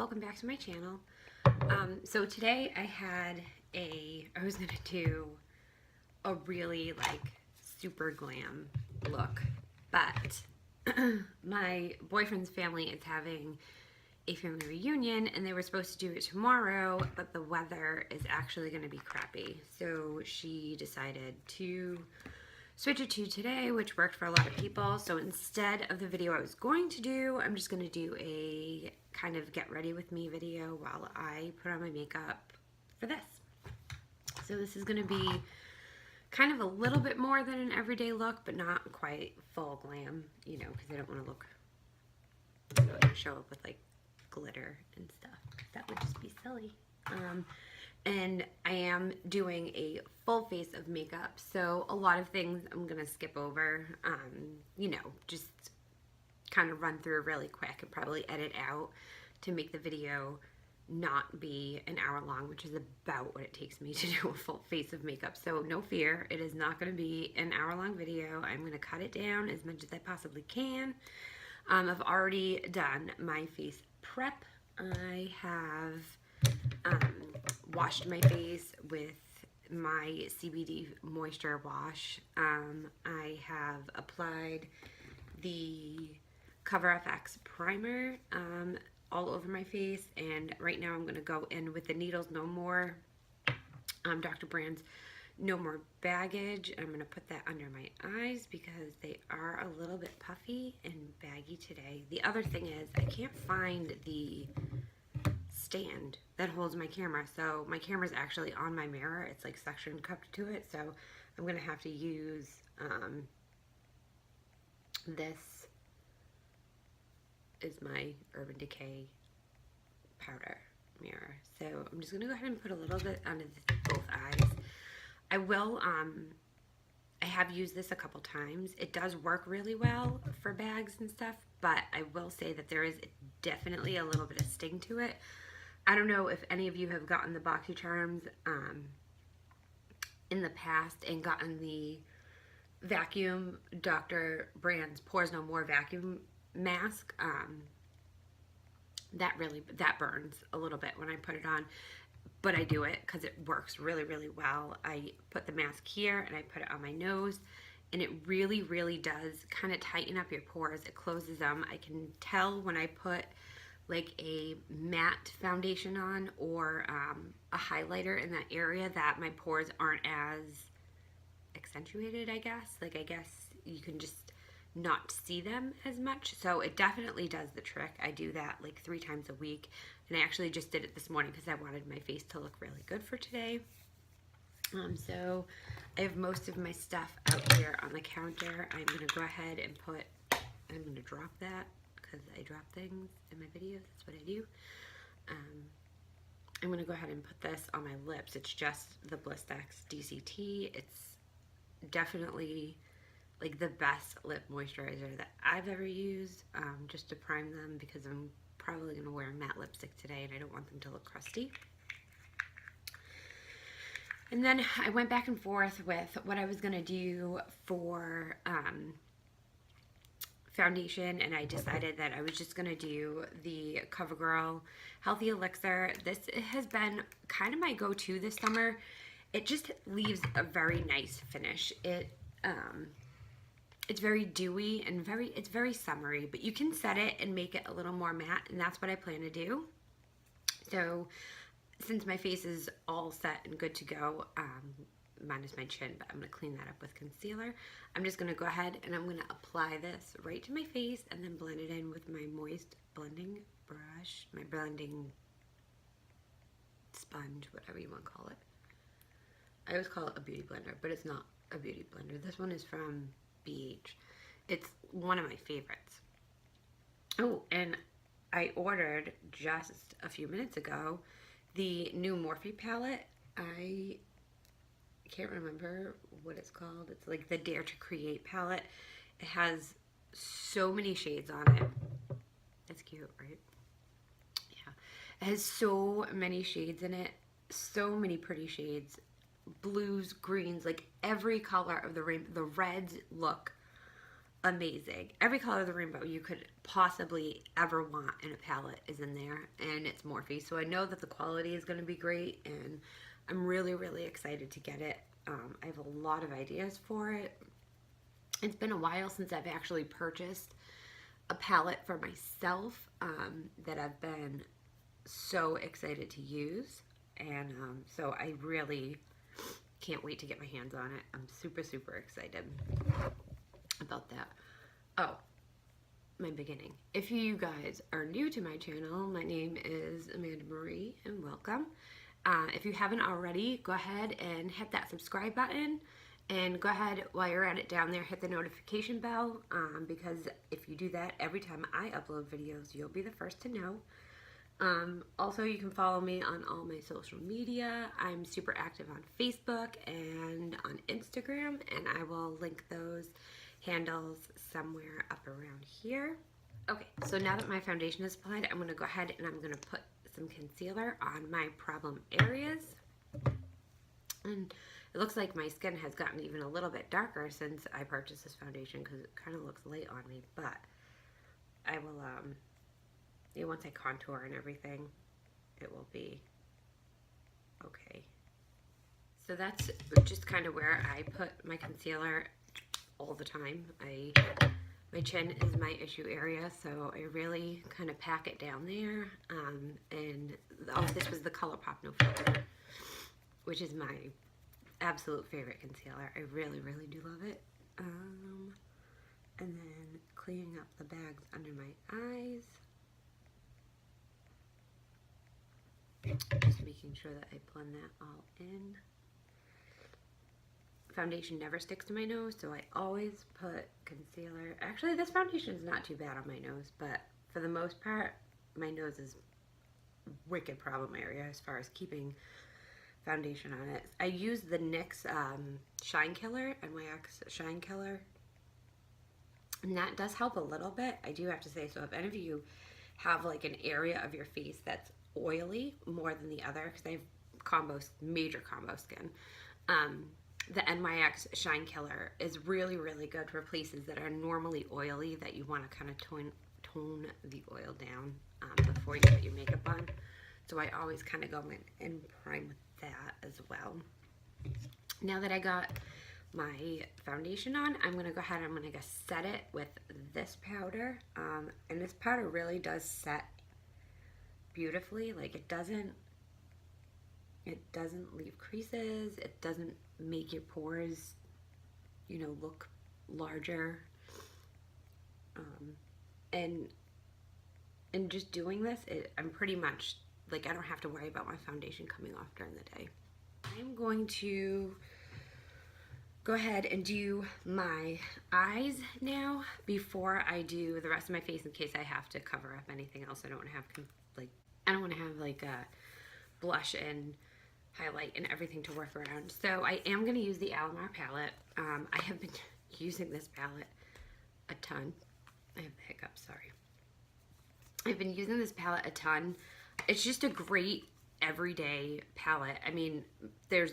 welcome back to my channel. So today I was gonna do a really super glam look, but my boyfriend's family is having a family reunion and they were supposed to do it tomorrow, but the weather is actually gonna be crappy. So she decided to switch it to today, which worked for a lot of people. So instead of the video I was going to do, I'm just going to do a kind of get ready with me video while I put on my makeup for this. So this is going to be kind of a little bit more than an everyday look, but not quite full glam, you know, because I don't want to look, show up with like glitter and stuff. That would just be silly. And I am doing a full face of makeup, so a lot of things I'm gonna skip over, you know, just kind of run through really quick and probably edit out to make the video not be an hour long, which is about what it takes me to do a full face of makeup. So no fear, it is not gonna be an hour long video. I'm gonna cut it down as much as I possibly can. I've already done my face prep. I have washed my face with my CBD moisture wash. I have applied the Cover FX primer all over my face, and right now I'm going to go in with the Needles No More, Dr. Brand's No More Baggage. I'm going to put that under my eyes because they are a little bit puffy and baggy today. The other thing is I can't find the stand that holds my camera, so my camera's actually on my mirror. It's like suction cupped to it, so I'm gonna have to use this is my Urban Decay powder mirror. So I'm just gonna go ahead and put a little bit under both eyes. I have used this a couple times. It does work really well for bags and stuff, but I will say that there is definitely a little bit of sting to it. I don't know if any of you have gotten the BoxyCharms in the past and gotten the vacuum Dr. Brand's Pores No More vacuum mask. That burns a little bit when I put it on, but I do it because it works really, really well. I put the mask here and I put it on my nose, and it really, really does kind of tighten up your pores. It closes them. I can tell when I put like a matte foundation on or a highlighter in that area that my pores aren't as accentuated, I guess. Like, I guess you can just not see them as much. So it definitely does the trick. I do that like 3 times a week, and I actually just did it this morning because I wanted my face to look really good for today. So I have most of my stuff out here on the counter. I'm gonna go ahead and I'm gonna drop that because I drop things in my videos. That's what I do. I'm going to go ahead and put this on my lips. It's just the Blistex DCT. It's definitely like the best lip moisturizer that I've ever used, just to prime them because I'm probably going to wear matte lipstick today and I don't want them to look crusty. And then I went back and forth with what I was going to do for foundation, and I decided that I was just going to do the CoverGirl Healthy Elixir. This has been kind of my go-to this summer. It just leaves a very nice finish. It's very dewy and it's very summery, but you can set it and make it a little more matte, and that's what I plan to do. So since my face is all set and good to go, minus my chin, but I'm going to clean that up with concealer. I'm just going to go ahead and I'm going to apply this right to my face and then blend it in with my moist blending brush, my blending sponge, whatever you want to call it. I always call it a beauty blender, but it's not a beauty blender. This one is from BH. It's one of my favorites. Oh, and I ordered just a few minutes ago the new Morphe palette. I can't remember what it's called. It's like the Dare to Create palette. It has so many shades on it. That's cute, right? Yeah. It has so many shades in it. So many pretty shades. Blues, greens, like every color of the rainbow. The reds look amazing. Every color of the rainbow you could possibly ever want in a palette is in there, and it's Morphe. So I know that the quality is going to be great, and I'm really, really excited to get it. I have a lot of ideas for it. It's been a while since I've actually purchased a palette for myself that I've been so excited to use, and so I really can't wait to get my hands on it. I'm super, super excited about that. Oh, my beginning. If you guys are new to my channel, my name is Amanda Marie, and welcome. If you haven't already, go ahead and hit that subscribe button, and go ahead, while you're at it down there, hit the notification bell, because if you do that, every time I upload videos, you'll be the first to know. Also, you can follow me on all my social media. I'm super active on Facebook and on Instagram, and I will link those handles somewhere up around here. Okay, so now that my foundation is applied, I'm going to go ahead and I'm going to put some concealer on my problem areas. And it looks like my skin has gotten even a little bit darker since I purchased this foundation, because it kind of looks light on me, but I will, once I contour and everything, it will be okay. So that's just kind of where I put my concealer all the time. My chin is my issue area, so I really kind of pack it down there. And this was the ColourPop No Filter, which is my absolute favorite concealer. I really, really do love it. And then cleaning up the bags under my eyes. Just making sure that I blend that all in. Foundation never sticks to my nose, so I always put concealer. Actually, this foundation is not too bad on my nose, but for the most part, my nose is wicked problem area as far as keeping foundation on it. I use the NYX Shine Killer, NYX Shine Killer, and that does help a little bit, I do have to say. So if any of you have like an area of your face that's oily more than the other, because I have major combo skin, the NYX Shine Killer is really, really good for places that are normally oily, that you want to kind of tone the oil down before you put your makeup on. So I always kind of go in and prime with that as well. Now that I got my foundation on, I'm going to go ahead and I'm going to set it with this powder. And this powder really does set beautifully. Like, it doesn't leave creases. It doesn't make your pores, you know, look larger. And just doing this, I'm pretty much, like, I don't have to worry about my foundation coming off during the day. I'm going to go ahead and do my eyes now before I do the rest of my face, in case I have to cover up anything else. I don't want to have like a blush and highlight and everything to work around. So I am going to use the Alamar palette. I have been using this palette a ton. I have the hiccups, sorry. I've been using this palette a ton. It's just a great everyday palette. I mean, there's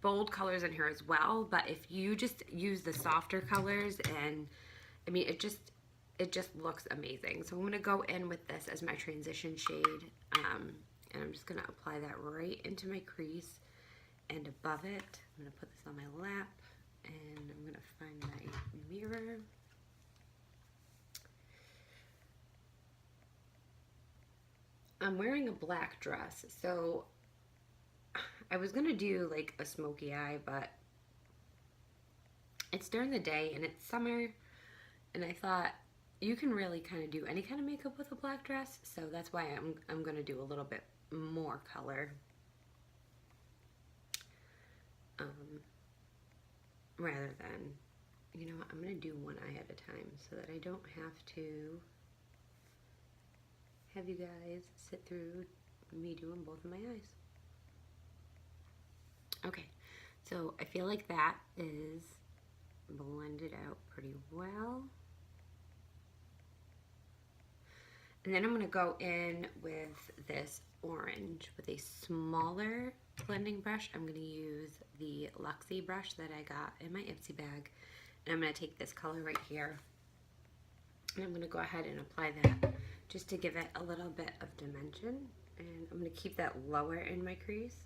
bold colors in here as well, but if you just use the softer colors, and I mean, it just looks amazing. So I'm going to go in with this as my transition shade, and I'm just going to apply that right into my crease and above it. I'm going to put this on my lap, and I'm going to find my mirror. I'm wearing a black dress, so I was going to do like a smoky eye, but it's during the day and it's summer, and I thought you can really kind of do any kind of makeup with a black dress, so that's why I'm going to do a little bit more color, rather than, you know what, I'm going to do one eye at a time so that I don't have to have you guys sit through me doing both of my eyes. Okay, so I feel like that is blended out pretty well. And then I'm going to go in with this orange with a smaller blending brush. I'm going to use the Luxie brush that I got in my Ipsy bag. And I'm going to take this color right here, And I'm going to go ahead and apply that just to give it a little bit of dimension. And I'm going to keep that lower in my crease.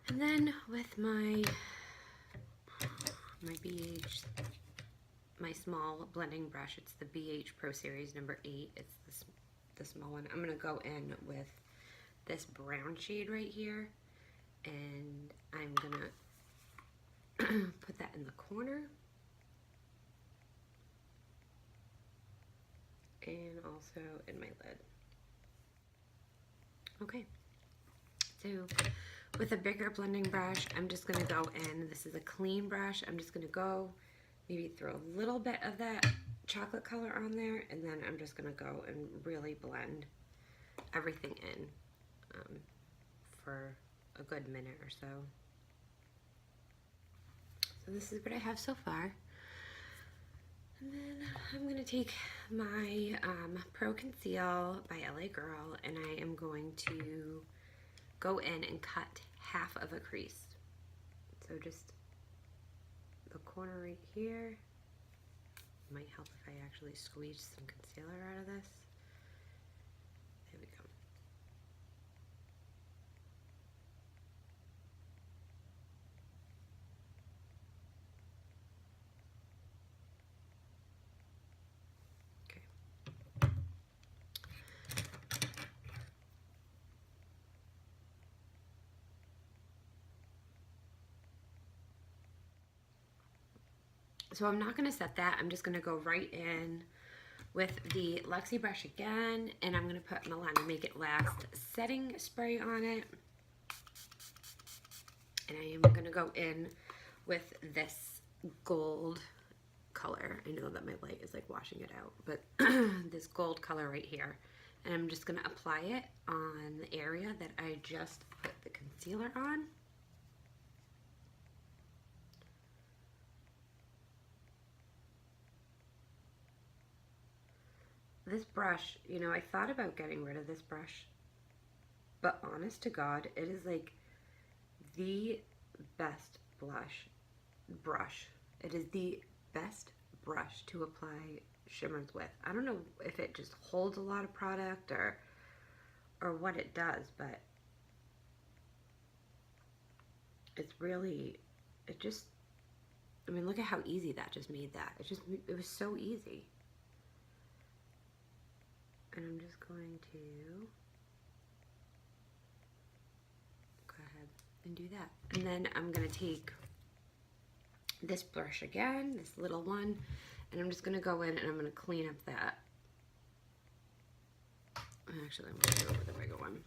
And then with my BH, my small blending brush, it's the BH Pro Series number 8. It's the small one. I'm going to go in with this brown shade right here, and I'm going to put that in the corner. And also in my lid. Okay, so with a bigger blending brush, I'm just going to go in. This is a clean brush. I'm just going to go, maybe throw a little bit of that chocolate color on there, and then I'm just going to go and really blend everything in for a good minute or so. So this is what I have so far. And then I'm going to take my Pro Conceal by LA Girl, and I am going to go in and cut half of a crease. So just the corner right here. Might help if I actually squeeze some concealer out of this. There we go. So I'm not going to set that. I'm just going to go right in with the Luxie brush again, and I'm going to put Milani Make It Last setting spray on it. And I am going to go in with this gold color. I know that my light is like washing it out, but this gold color right here. And I'm just going to apply it on the area that I just put the concealer on. This brush, you know, I thought about getting rid of this brush, but honest to God, it is like the best brush. It is the best brush to apply shimmers with. I don't know if it just holds a lot of product or what it does, but it's really, it just, I mean, look at how easy that just made that. It was so easy. And I'm just going to go ahead and do that. And then I'm going to take this brush again, this little one, and I'm just going to go in and I'm going to clean up that. Actually, I'm going to go with the bigger one.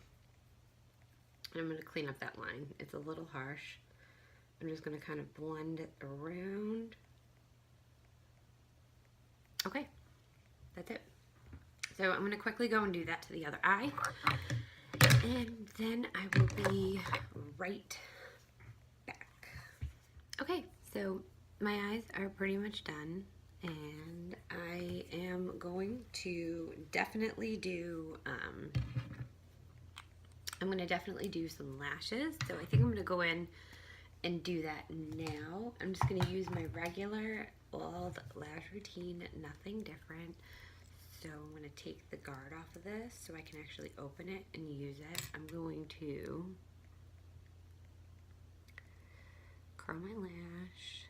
And I'm going to clean up that line. It's a little harsh. I'm just going to kind of blend it around. Okay, that's it. So I'm going to quickly go and do that to the other eye, and then I will be right back. Okay, so my eyes are pretty much done, and I am going to definitely do, some lashes. So I think I'm going to go in and do that now. I'm just going to use my regular old lash routine, nothing different. So I'm going to take the guard off of this so I can actually open it and use it. I'm going to curl my lash.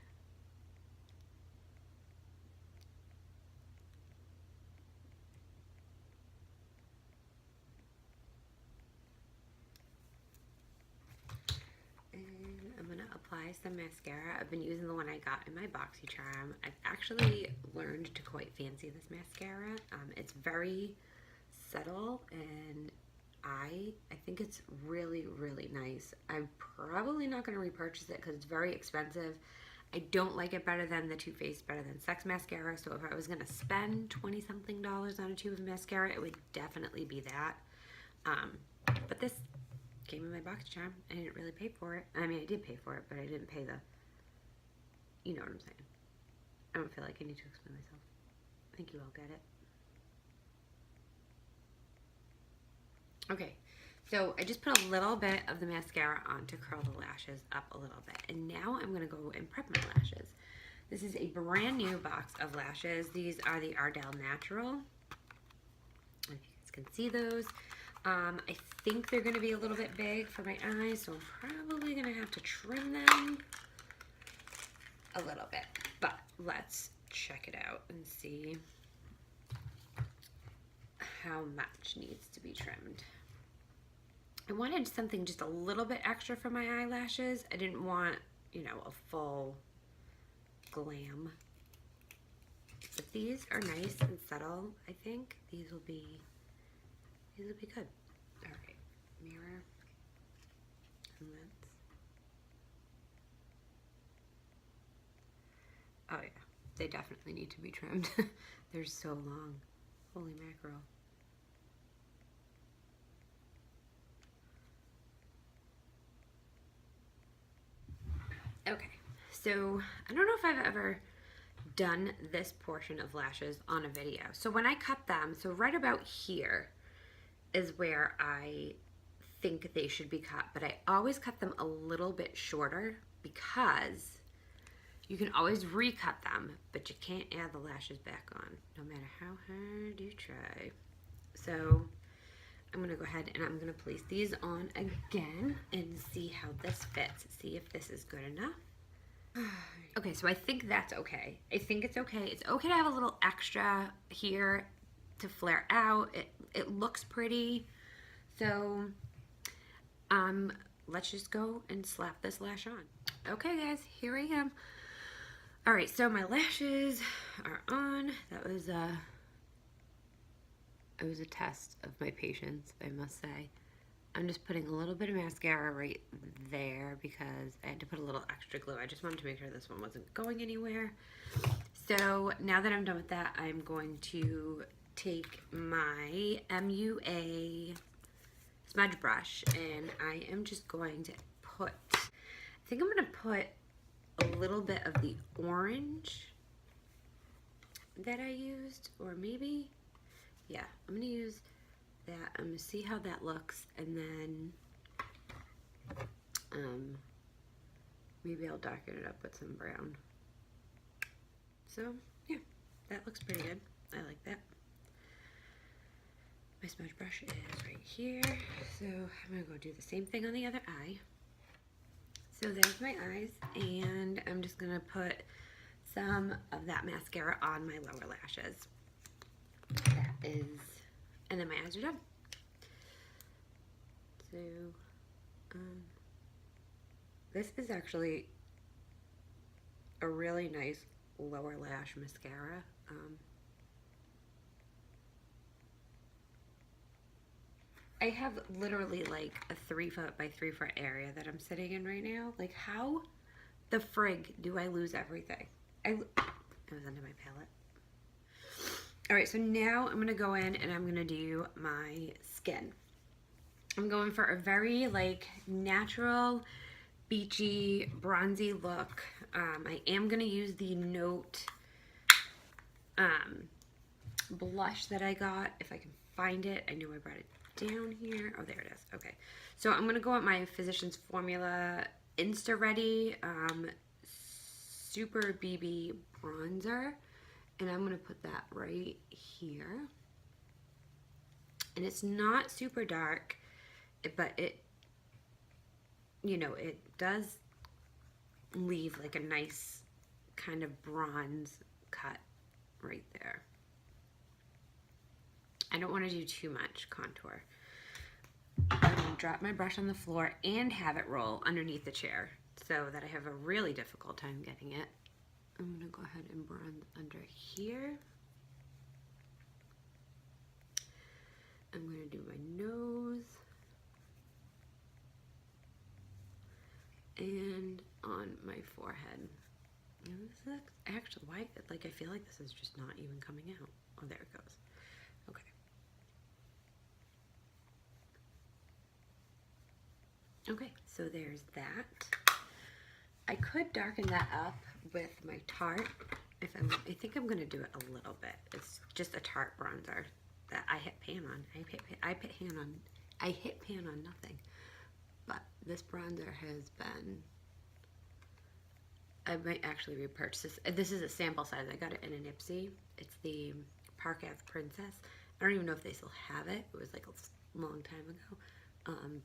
And I'm going to apply some mascara. I've been using the one I got in my BoxyCharm. I've actually learned to quite fancy this mascara. It's very subtle, and I think it's really, really nice. I'm probably not going to repurchase it because it's very expensive. I don't like it better than the Too Faced Better Than Sex mascara, so if I was going to spend $20-something on a tube of mascara, it would definitely be that. But this came in my BoxyCharm. I didn't really pay for it. I mean, I did pay for it, but I didn't pay the, you know what I'm saying. I don't feel like I need to explain myself. I think you all get it. Okay, So I just put a little bit of the mascara on to curl the lashes up a little bit. And now I'm going to go and prep my lashes. This is a brand new box of lashes. These are the Ardell Natural. If you guys can see those. I think they're going to be a little bit big for my eyes, so I'm probably going to have to trim them a little bit. But let's check it out and see how much needs to be trimmed. I wanted something just a little bit extra for my eyelashes. I didn't want, you know, a full glam. But these are nice and subtle, I think. These will be good. All right, mirror and lens. Oh yeah, they definitely need to be trimmed. They're so long. Holy mackerel. Okay, so I don't know if I've ever done this portion of lashes on a video. So when I cut them, so right about here is where I think they should be cut, but I always cut them a little bit shorter because you can always recut them, but you can't add the lashes back on, no matter how hard you try. So I'm gonna go ahead and I'm gonna place these on again and see how this fits, see if this is good enough. Okay, so I think that's okay. I think it's okay. It's okay to have a little extra here to flare out. It looks pretty. So let's just go and slap this lash on. Okay guys, here I am. All right, so my lashes are on. It was a test of my patience, I must say. I'm just putting a little bit of mascara right there because I had to put a little extra glue. I just wanted to make sure this one wasn't going anywhere. So now that I'm done with that, I'm going to take my MUA smudge brush and I am just going to put, I think I'm going to put a little bit of the orange that I used, or maybe, yeah, I'm going to use that. I'm going to see how that looks, and then maybe I'll darken it up with some brown. So yeah, that looks pretty good. I like that. My smudge brush is right here, so I'm going to go do the same thing on the other eye. So there's my eyes, and I'm just going to put some of that mascara on my lower lashes. That is, and then my eyes are done. So, this is actually a really nice lower lash mascara. I have literally like a 3 foot by 3 foot area that I'm sitting in right now. Like, how the frig do I lose everything? It was under my palette. All right, so now I'm gonna go in and I'm gonna do my skin. I'm going for a very like natural, beachy, bronzy look. I am gonna use the Note blush that I got, if I can find it. I know I brought it down here. Oh, there it is. Okay, so I'm gonna go at my Physicians Formula Insta Ready Super BB bronzer, and I'm gonna put that right here. And it's not super dark, but it, you know, it does leave like a nice kind of bronze cut right there. I don't want to do too much contour. I'm going to drop my brush on the floor and have it roll underneath the chair so that I have a really difficult time getting it. I'm going to go ahead and bronze under here. I'm going to do my nose and on my forehead. And this is actually, why, like, I feel like this is just not even coming out. Oh, there it goes. Okay. Okay, so there's that. I could darken that up with my Tarte. I think I'm gonna do it a little bit. It's just a Tarte bronzer that I hit pan on. I put pan on I hit pan on nothing. But this bronzer has been, I might actually repurchase this. This is a sample size. I got it in a Nipsey. It's the Park Ave Princess. I don't even know if they still have it. It was like a long time ago.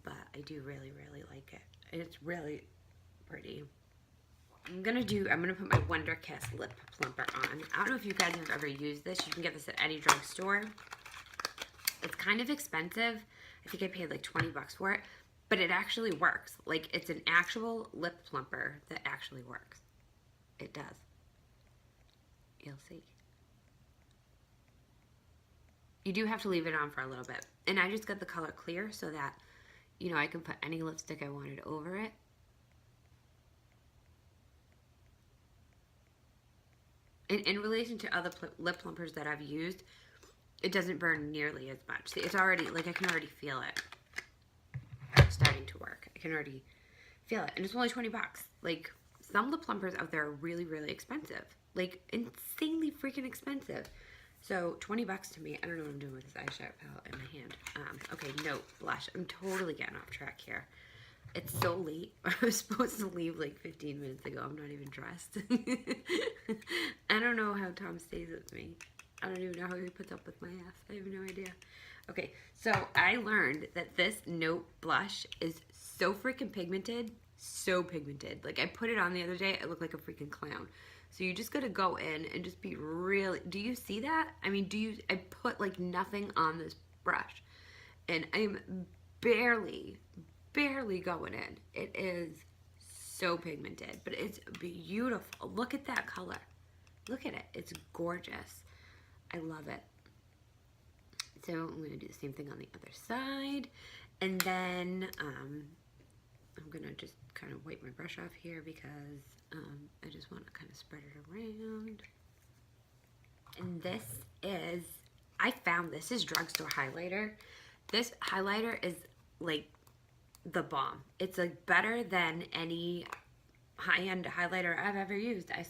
But I do really, really like it. And it's really pretty. I'm gonna put my Wonder Kiss lip plumper on. I don't know if you guys have ever used this. You can get this at any drugstore. It's kind of expensive. I think I paid like 20 bucks for it, but it actually works. Like, it's an actual lip plumper that actually works. It does. You'll see. You do have to leave it on for a little bit. And I just got the color clear so that, you know, I can put any lipstick I wanted over it. In relation to other lip plumpers that I've used, it doesn't burn nearly as much. See, it's already, like, I can already feel it starting to work. I can already feel it. And it's only 20 bucks. Like, some lip plumpers out there are really, really expensive. Like, insanely freaking expensive. So, 20 bucks to me. I don't know what I'm doing with this eyeshadow palette in my hand. Okay, no, blush. I'm totally getting off track here. It's so late. I was supposed to leave like 15 minutes ago. I'm not even dressed. I don't know how Tom stays with me. I don't even know how he puts up with my ass. I have no idea. Okay, so I learned that this Note blush is so freaking pigmented. So pigmented. Like, I put it on the other day. I look like a freaking clown. So you just gotta go in and just be really... Do you see that? I mean, I put like nothing on this brush. And I'm barely going in. It is so pigmented, but it's beautiful. Look at that color. Look at it. It's gorgeous. I love it. So I'm going to do the same thing on the other side. And then I'm going to just kind of wipe my brush off here because I just want to kind of spread it around. And this is, I found this is drugstore highlighter. This highlighter is like the bomb. It's like better than any high-end highlighter I've ever used. I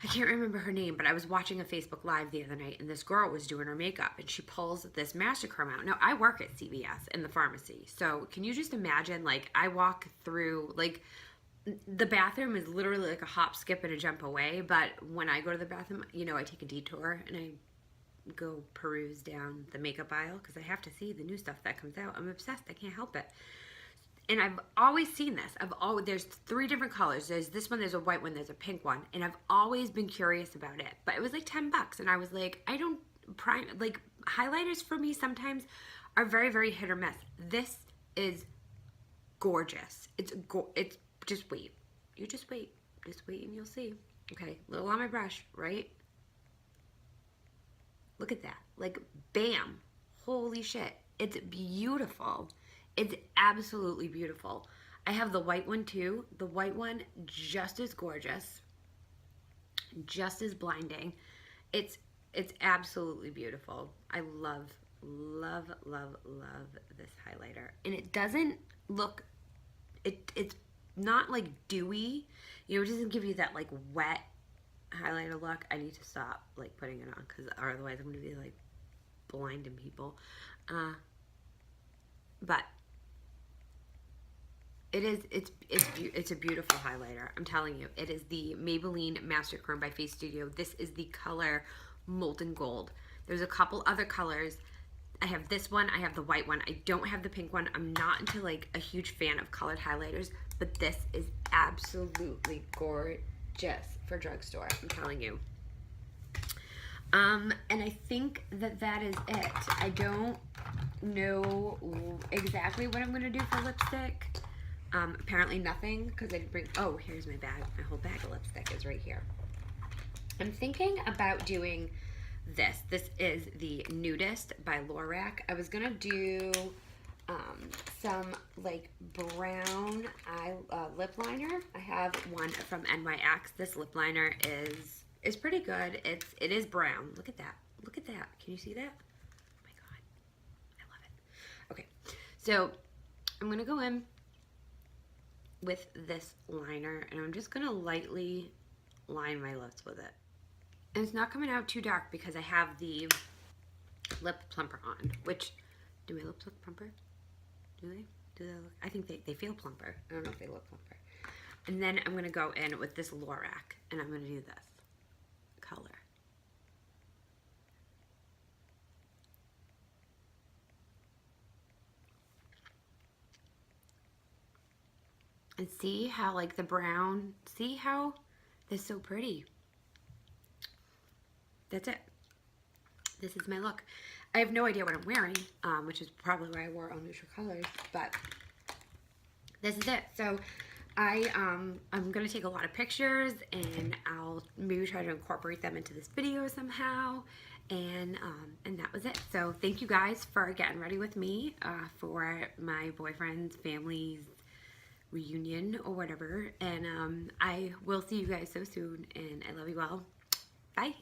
can't remember her name, but I was watching a Facebook Live the other night and this girl was doing her makeup and she pulls this Masterchrome out. Now, I work at CVS in the pharmacy, so can you just imagine, like, I walk through, like, the bathroom is literally like a hop, skip, and a jump away, but when I go to the bathroom, you know, I take a detour and I go peruse down the makeup aisle because I have to see the new stuff that comes out. I'm obsessed. I can't help it. And I've always seen this. There's 3 different colors. There's this one, there's a white one, there's a pink one. And I've always been curious about it. But it was like 10 bucks. And I was like, I don't like, highlighters for me sometimes are very, very hit or miss. This is gorgeous. It's just wait. You just wait. Just wait and you'll see. Okay, little on my brush, right? Look at that. Like, bam. Holy shit. It's beautiful. It's absolutely beautiful. I have the white one too. The white one, just as gorgeous. Just as blinding. It's absolutely beautiful. I love, love, love, love this highlighter. And it doesn't look, it's not like dewy. You know, it doesn't give you that like wet highlighter look. I need to stop like putting it on because otherwise I'm gonna be like blinding people. But it's a beautiful highlighter. I'm telling you, it is the Maybelline Masterchrome by Face Studio. This is the color Molten Gold. There's a couple other colors. I have this one. I have the white one. I don't have the pink one. I'm not into like a huge fan of colored highlighters, but this is absolutely gorgeous for drugstore. I'm telling you. And I think that is it. I don't know exactly what I'm gonna do for lipstick. Apparently nothing, because I didn't bring, oh, here's my bag. My whole bag of lipstick is right here. I'm thinking about doing this. This is the Nudist by Lorac. I was gonna do some like brown lip liner. I have one from NYX. This lip liner is pretty good. It is brown. Look at that. Look at that. Can you see that? Oh my god. I love it. Okay. So I'm gonna go in with this liner and I'm just gonna lightly line my lips with it. And it's not coming out too dark because I have the lip plumper on, which Do my lips look plumper? Do they? Do they look? I think they feel plumper. I don't know if they look plumper. And then I'm going to go in with this Lorac, and I'm going to do this color. And see how like the brown, see how that's so pretty. That's it. This is my look. I have no idea what I'm wearing, which is probably why I wore all neutral colors, but this is it. So I'm gonna take a lot of pictures, and I'll maybe try to incorporate them into this video somehow. And that was it. So thank you guys for getting ready with me for my boyfriend's family's reunion or whatever. And I will see you guys so soon, and I love you all. Bye.